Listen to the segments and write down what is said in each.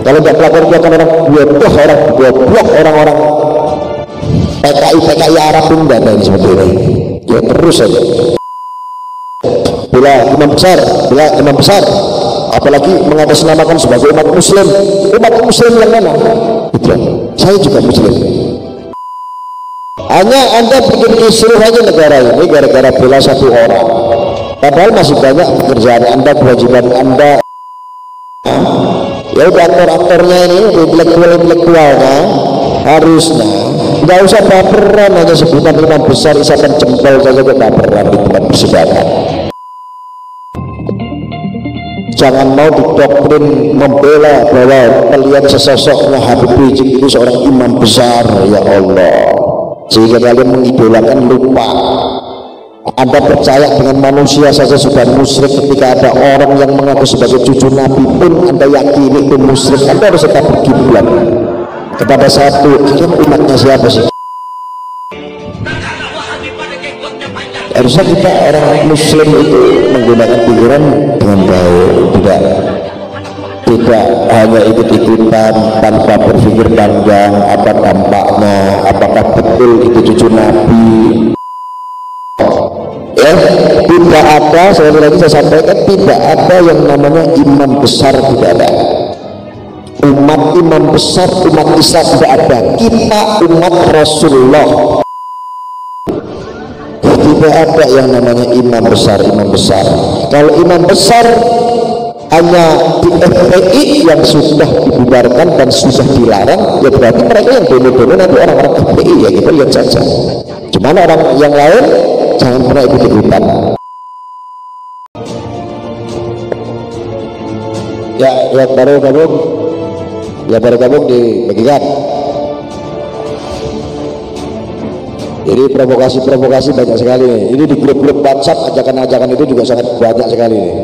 Kalau nggak pelakor-pelakor orang goblok, orang-orang PKI Arab pun nggak ada ini seperti ini. Ya terus saja. Bila imam besar, apalagi mengatasnamakan sebagai umat muslim yang mana? Itu, saya juga muslim. Hanya Anda bikin kisruh aja negara ini gara-gara bela satu orang, padahal masih banyak pekerjaan Anda, kewajiban Anda. Ya udah, aktor-aktornya ini intelektualnya harusnya nggak usah baperan, hanya sebutan imam besar isapan jempol saja kok baperan di tempat persidangan. Jangan mau didoktrin membela bahwa melihat sesosoknya Habib Rizik itu seorang imam besar, ya Allah, sehingga kalian mengidolakan. Lupa Anda percaya dengan manusia saja sudah musyrik. Ketika ada orang yang mengaku sebagai cucu Nabi pun Anda yakini itu musyrik. Anda harus tetap berkiblat kepada satu. Kalian umatnya siapa sih? Harusnya kita orang muslim itu menggunakan pikiran dengan baik, tidak hanya ikut-ikutan tanpa berpikir panjang apa dampaknya, apakah betul itu cucu Nabi. Ya, tidak ada, sekali lagi saya sampaikan, tidak ada yang namanya imam besar, tidak ada. Umat imam besar, umat Islam tidak ada. Kita umat Rasulullah. Tidak ada yang namanya imam besar. Kalau imam besar hanya di FPI yang sudah dibubarkan dan sudah dilarang, ya berarti mereka yang demo-demo nanti orang-orang FPI, ya kita lihat saja. Cuman orang yang lain jangan pernah ikut-ikutan. Ya baru gabung dibagikan. Jadi provokasi banyak sekali nih. Ini di grup-grup WhatsApp ajakan-ajakan itu juga sangat banyak sekali nih.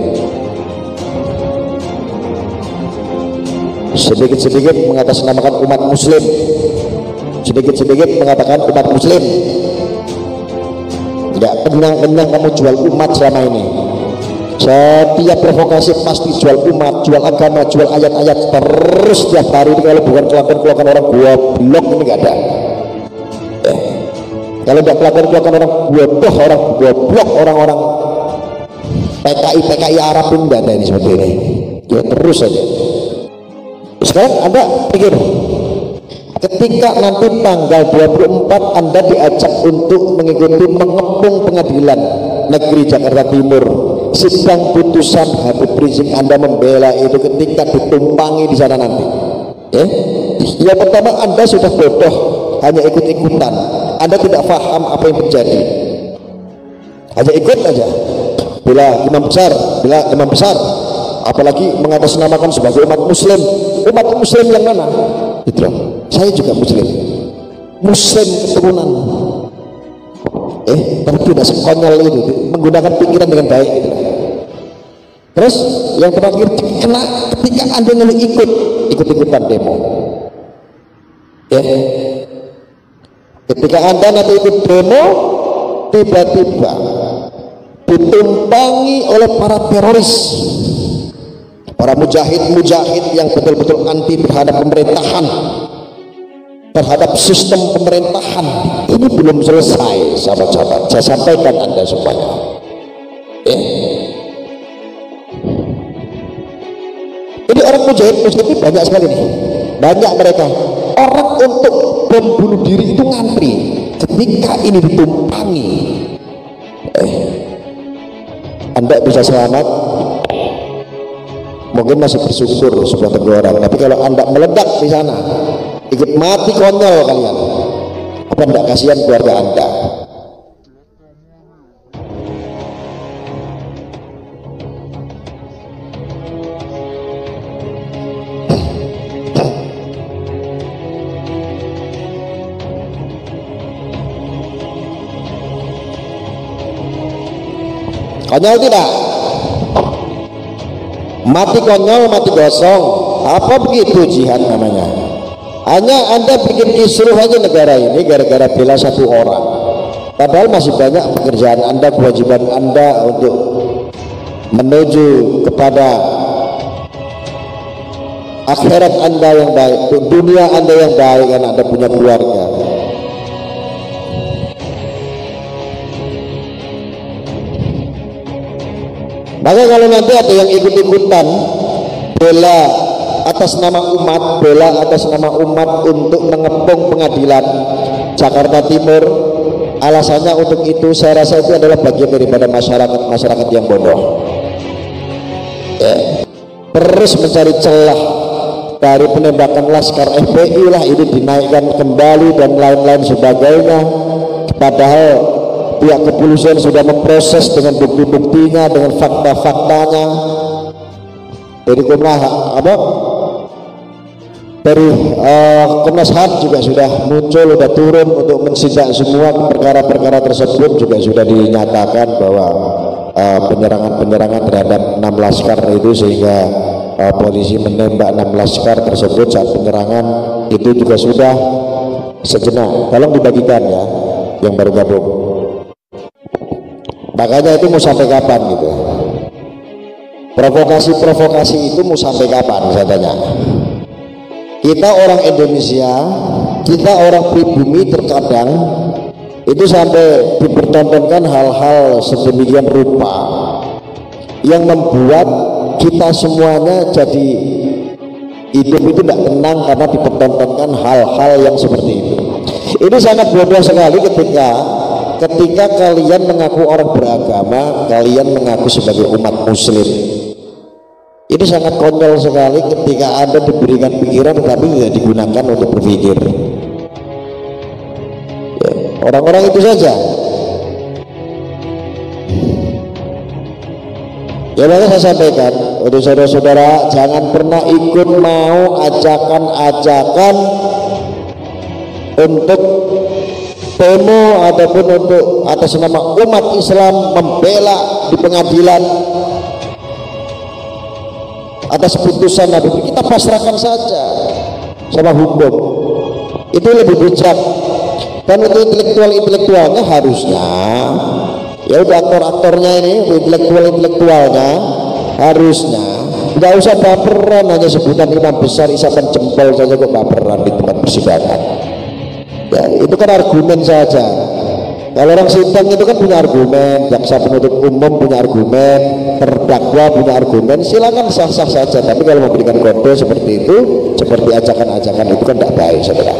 Sedikit-sedikit mengatasnamakan umat muslim, sedikit-sedikit mengatakan umat muslim. Tidak kenyang-kenyang kamu jual umat selama ini. Setiap provokasi pasti jual umat, jual agama, jual ayat-ayat terus setiap hari. Ini kalau bukan kelakuan orang goblok ini nggak ada. Kalau nggak kelakuan orang goblok, orang-orang PKI Arab pun nggak ada ini seperti ini. Ya terus saja. Sekarang Anda pikir, ketika nanti tanggal 24 Anda diajak untuk mengikuti mengepung pengadilan negeri Jakarta Timur, sidang putusan Habib Rizik, Anda membela itu ketika ditumpangi di sana nanti. Yang pertama, Anda sudah bodoh, hanya ikut-ikutan. Anda tidak paham apa yang terjadi, hanya ikut aja. Bila imam besar, apalagi mengatasnamakan sebagai umat muslim yang mana? Itu, saya juga muslim keturunan. Tapi tidak sekonyol itu, menggunakan pikiran dengan baik gitu. Terus yang terakhir, kena ketika Anda ikut-ikutan demo. Ketika Anda nanti ikut demo, tiba-tiba ditumpangi oleh para teroris, para mujahid yang betul-betul anti terhadap pemerintahan, terhadap sistem pemerintahan. Ini belum selesai, sahabat-sahabat. Saya sampaikan Anda semuanya. Ini orang mujahid ini banyak sekali nih. Banyak mereka. Orang untuk bom bunuh diri itu ngantri. Ketika ini ditumpangi, Anda bisa selamat, mungkin masih bersyukur sebuah teguran. Tapi kalau Anda meledak di sana, ikut mati konyol kalian. Apa enggak kasihan keluarga Anda? Konyol tidak? Mati konyol, mati gosong. Apa begitu jihad namanya? Hanya Anda bikin kisruh aja negara ini gara-gara bela satu orang, padahal masih banyak pekerjaan Anda, kewajiban Anda untuk menuju kepada akhirat Anda yang baik, dunia Anda yang baik karena Anda punya keluarga. Maka kalau nanti ada yang ikut-ikutan bela atas nama umat, bela atas nama umat untuk mengepung pengadilan Jakarta Timur, alasannya untuk itu saya rasa itu adalah bagian daripada masyarakat yang bodoh ya. Terus mencari celah dari penembakan Laskar FPI lah, ini dinaikkan kembali dan lain-lain sebagainya, padahal pihak kepolisian sudah memproses dengan bukti-buktinya, dengan fakta-faktanya. Dari Komnas HAM juga sudah muncul, sudah turun untuk mensidak semua perkara-perkara tersebut, juga sudah dinyatakan bahwa penyerangan terhadap 6 laskar itu, sehingga polisi menembak 6 laskar tersebut saat penyerangan itu juga sudah sejenak. Tolong dibagikan ya yang baru gabung. Makanya itu mau sampai kapan gitu? Provokasi itu mau sampai kapan, saya tanya. Kita orang Indonesia, kita orang pribumi, terkadang itu sampai dipertontonkan hal-hal sedemikian rupa yang membuat kita semuanya jadi hidup itu tidak tenang karena dipertontonkan hal-hal yang seperti itu. Ini sangat bodoh sekali ketika kalian mengaku orang beragama, kalian mengaku sebagai umat muslim. Ini sangat konyol sekali ketika Anda diberikan pikiran tetapi tidak digunakan untuk berpikir ya, orang-orang itu saja ya. Maka saya sampaikan untuk saudara-saudara, jangan pernah ikut mau ajakan-ajakan untuk demo ataupun untuk atas nama umat Islam membela di pengadilan atas putusan Nabi. Kita pasrahkan saja sama hukum, itu lebih bijak. Dan untuk intelektualnya harusnya ya udah, aktornya ini intelektualnya harusnya nggak usah baperan, hanya sebutan imam besar isapan jempol saja kok baperan di tempat persidangan ya. Itu kan argumen saja. Kalau orang sidang itu kan punya argumen, jaksa penuntut umum punya argumen, terdakwa punya argumen, silakan sah-sah saja. Tapi kalau memberikan kode seperti itu, seperti ajakan-ajakan itu kan tidak baik, saudara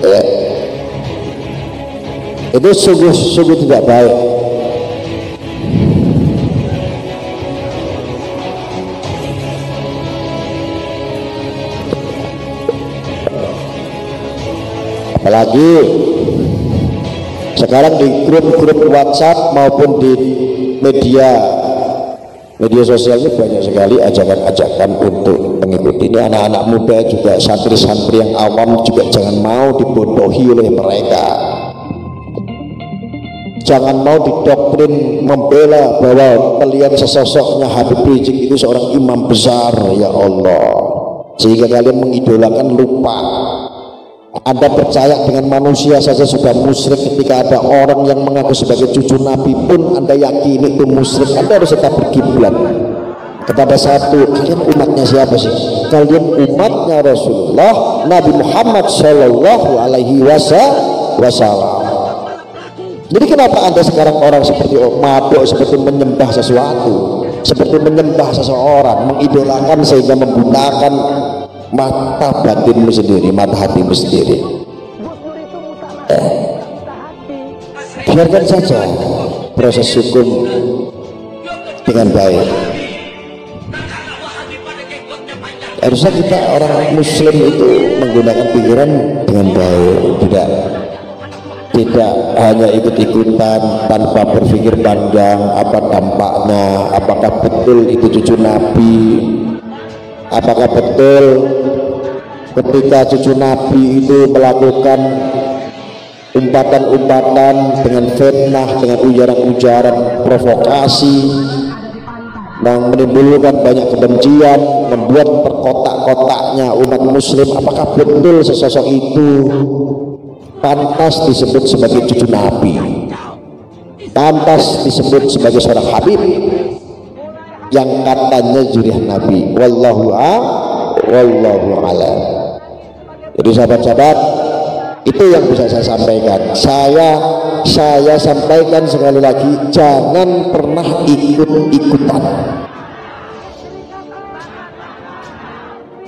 ya. Itu sungguh tidak baik. Apalagi sekarang di grup-grup WhatsApp maupun di media sosialnya banyak sekali ajakan-ajakan untuk mengikuti. Ini anak-anak muda juga, santri-santri yang awam juga jangan mau dibodohi oleh mereka. Jangan mau didoktrin membela bahwa melihat sesosoknya Habib Rizik itu seorang imam besar, ya Allah, sehingga kalian mengidolakan, lupa Anda percaya dengan manusia saja sudah musyrik. Ketika ada orang yang mengaku sebagai cucu Nabi pun Anda yakini itu musyrik. Anda harus tetap berkiblat kepada satu. Kalian umatnya siapa sih? Kalian umatnya Rasulullah Nabi Muhammad Shallallahu Alaihi Wasallam. Jadi kenapa Anda sekarang orang seperti mabuk, seperti menyembah sesuatu, seperti menyembah seseorang, mengidolakan sehingga membutakan mata batinmu sendiri, mata hatimu sendiri. Biarkan saja proses hukum dengan baik. Harusnya kita orang muslim itu menggunakan pikiran dengan baik, tidak hanya ikut-ikutan tanpa berpikir panjang apa dampaknya, apakah betul itu cucu Nabi, apakah betul ketika cucu Nabi itu melakukan umpatan-umpatan dengan fitnah, dengan ujaran-ujaran provokasi yang menimbulkan banyak kebencian, membuat perkotak-kotaknya umat muslim, apakah betul sesosok itu pantas disebut sebagai cucu Nabi, pantas disebut sebagai seorang Habib, yang katanya zuriyah Nabi. Wallahu a'lam. Jadi sahabat-sahabat, itu yang bisa saya sampaikan. Saya sampaikan sekali lagi, jangan pernah ikut-ikutan.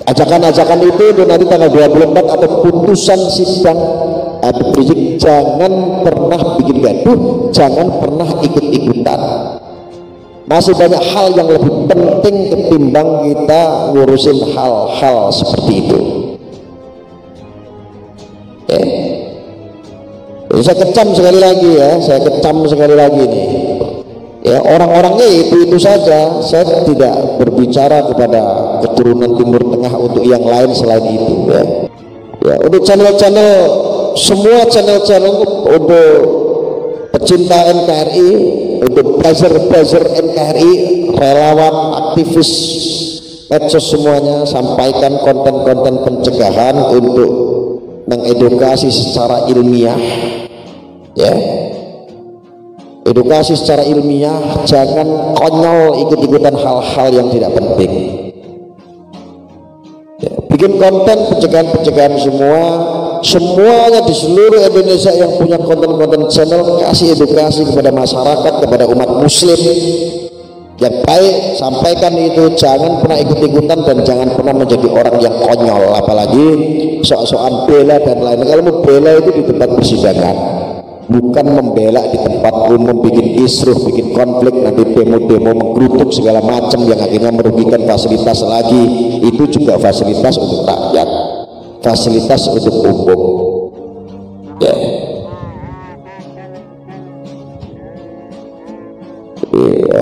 Ajakan-ajakan itu nanti tanggal 24 atau putusan sidang Habib Rizik, jangan pernah bikin gaduh, jangan pernah ikut-ikutan. Masih banyak hal yang lebih penting ketimbang kita ngurusin hal-hal seperti itu. Saya kecam sekali lagi nih. Ya, orang-orangnya itu saja. Saya tidak berbicara kepada keturunan Timur Tengah untuk yang lain selain itu. Ya, untuk channel-channel, semua channel-channel untuk pecinta NKRI, untuk buzzer NKRI, relawan, aktivis, medsos semuanya, sampaikan konten-konten pencegahan untuk mengedukasi secara ilmiah. Ya, edukasi secara ilmiah, jangan konyol ikut-ikutan hal-hal yang tidak penting. Ya, bikin konten pencegahan semuanya di seluruh Indonesia yang punya konten-konten channel, kasih edukasi kepada masyarakat, kepada umat muslim yang baik, sampaikan itu. Jangan pernah ikut-ikutan dan jangan pernah menjadi orang yang konyol, apalagi sok-sokan bela dan lain. Kalau mau bela itu di tempat persidangan, bukan membela di tempat umum, bikin kisruh, bikin konflik, nanti demo-demo menggerutuk segala macam yang akhirnya merugikan fasilitas lagi. Itu juga fasilitas untuk rakyat, fasilitas untuk umum. Ya,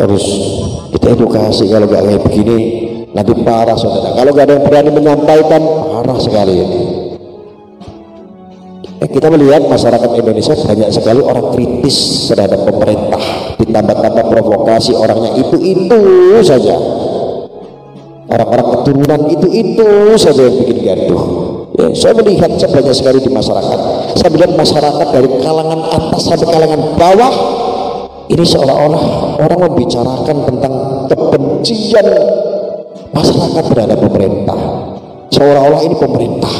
harus kita edukasi. Kalau nggak kayak begini nanti parah saudara. Kalau nggak ada yang berani menyampaikan, parah sekali ini. Kita melihat masyarakat Indonesia banyak sekali orang kritis terhadap pemerintah, ditambah-tambah provokasi, orangnya itu saja, orang-orang keturunan itu saja yang bikin gaduh. Ya, saya melihat banyak sekali di masyarakat. Saya melihat masyarakat dari kalangan atas sampai kalangan bawah ini seolah-olah orang membicarakan tentang kebencian masyarakat terhadap pemerintah, seolah-olah ini pemerintah.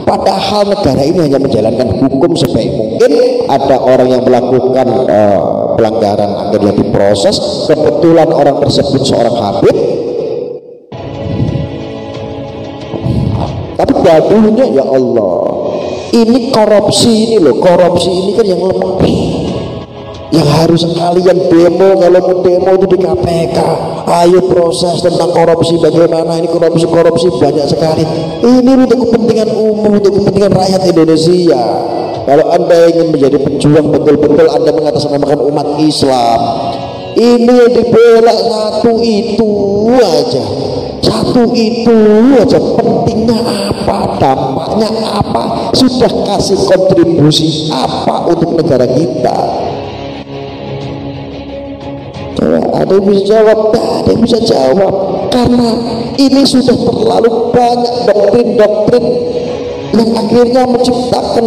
Padahal negara ini hanya menjalankan hukum sebaik mungkin. Ada orang yang melakukan pelanggaran akhirnya diproses. Kebetulan orang tersebut seorang habib, tapi gaduhnya ya Allah, ini korupsi ini loh, korupsi ini kan yang lebih, yang harus kalian demo. Kalau mau demo itu di KPK, ayo proses tentang korupsi, bagaimana ini korupsi banyak sekali. Ini untuk kepentingan umum, untuk kepentingan rakyat Indonesia. Kalau Anda ingin menjadi pejuang betul-betul, Anda mengatasnamakan umat Islam, ini yang dibela satu itu aja, pentingnya apa, dampaknya apa, sudah kasih kontribusi apa untuk negara kita. Ada yang bisa jawab, ada yang bisa jawab, karena ini sudah terlalu banyak doktrin-doktrin yang akhirnya menciptakan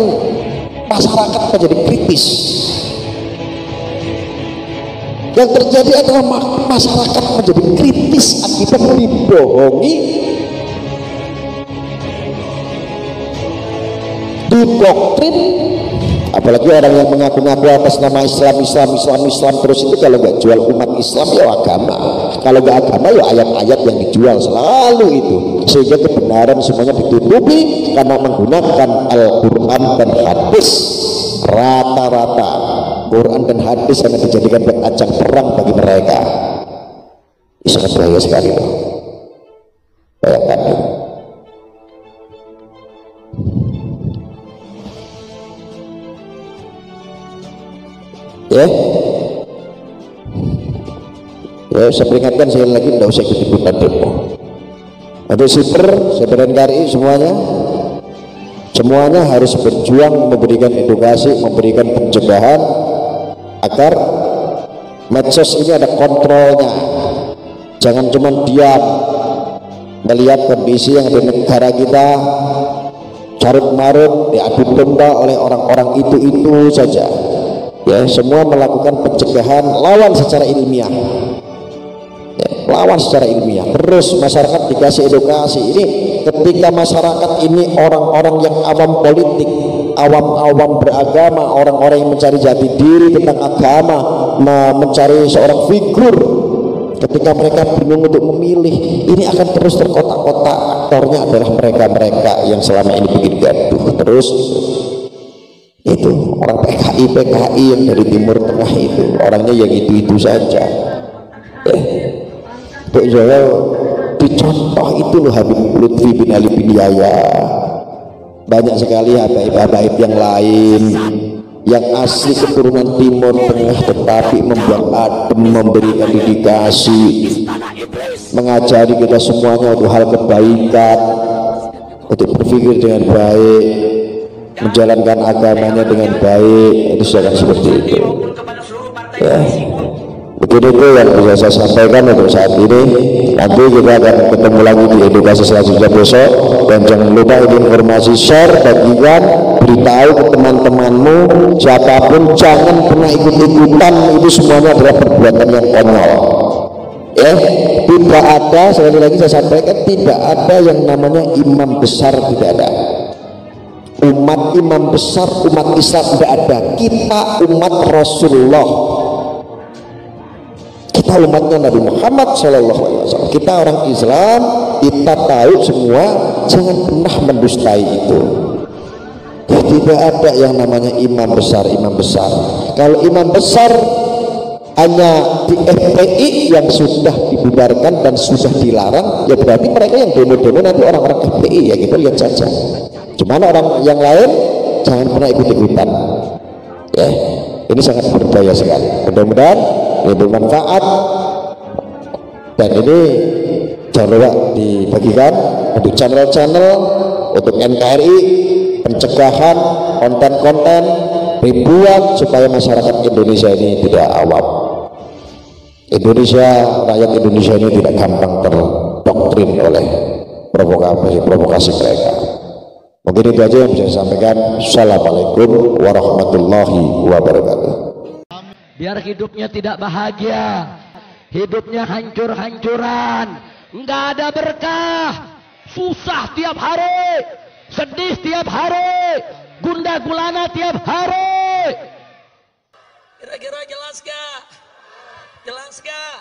masyarakat menjadi kritis. Yang terjadi adalah masyarakat menjadi kritis akibat dibohongi, didoktrin. Apalagi orang yang mengaku-ngaku atas nama Islam terus itu, kalau nggak jual umat Islam ya agama, kalau nggak agama ya ayat-ayat yang dijual, selalu itu. Sehingga kebenaran semuanya ditutupi karena menggunakan Al-Quran dan hadis. Rata-rata Quran dan hadis hanya dijadikan ajang perang bagi mereka. Ini sangat bahaya sekali loh. Bayangkan itu. Ya, saya peringatkan sekali lagi, tidak usah ikut-ikutan demo. Untuk siper NKRI semuanya harus berjuang, memberikan edukasi, memberikan pencegahan agar medsos ini ada kontrolnya. Jangan cuma diam melihat kondisi yang ada di negara kita, carut marut diadu domba oleh orang-orang itu saja. Ya, semua melakukan pencegahan, lawan secara ilmiah. lawan secara ilmiah. Terus masyarakat dikasih edukasi. Ini ketika masyarakat ini orang-orang yang awam politik, awam-awam beragama, orang-orang yang mencari jati diri tentang agama, mencari seorang figur, ketika mereka bingung untuk memilih, ini akan terus terkotak-kotak. Aktornya adalah mereka-mereka yang selama ini bikin gaduh. Terus itu orang PKI yang dari Timur Tengah itu orangnya yang itu saja. Untuk Jawa dicontoh itu loh Habib Lutfi bin Ali bin Yahya. Banyak sekali habaib-habaib yang lain yang asli keturunan Timur Tengah tetapi membuat adem, memberikan dedikasi, mengajari kita semuanya untuk hal kebaikan, untuk berpikir dengan baik, menjalankan agamanya dengan baik. Itu sudah seperti itu ya. Begitu itu yang bisa saya sampaikan untuk saat ini. Nanti kita akan ketemu lagi di edukasi selanjutnya besok. Dan jangan lupa ini informasi share, bagikan, beritahu ke teman-temanmu, siapapun jangan pernah ikut-ikutan. Itu semuanya adalah perbuatan yang konyol ya. Tidak ada, sekali lagi saya sampaikan, tidak ada yang namanya imam besar, tidak ada. Umat imam besar, umat Islam tidak ada. Kita umat Rasulullah, kita umatnya Nabi Muhammad SAW. Kita orang Islam, kita tahu semua. Jangan pernah mendustai itu. Tidak ada yang namanya imam besar. Kalau imam besar hanya di FPI yang sudah dibubarkan dan sudah dilarang, ya berarti mereka yang demo-demo nanti orang-orang FPI, ya kita lihat saja. Cuman orang yang lain jangan pernah ikut-ikutan ya. Ini sangat berbahaya sekali. Mudah-mudahan ini bermanfaat, dan ini jangan lupa dibagikan untuk channel-channel, untuk NKRI, pencegahan konten-konten ribuan, supaya masyarakat Indonesia ini tidak awam. Rakyat Indonesia ini tidak gampang terdoktrin oleh provokasi mereka. Mungkin itu aja yang bisa saya sampaikan. Assalamualaikum warahmatullahi wabarakatuh. Biar hidupnya tidak bahagia, hidupnya hancur-hancuran, nggak ada berkah, susah tiap hari, sedih tiap hari, gundah gulana tiap hari. Kira-kira jelas gak? Jelas gak?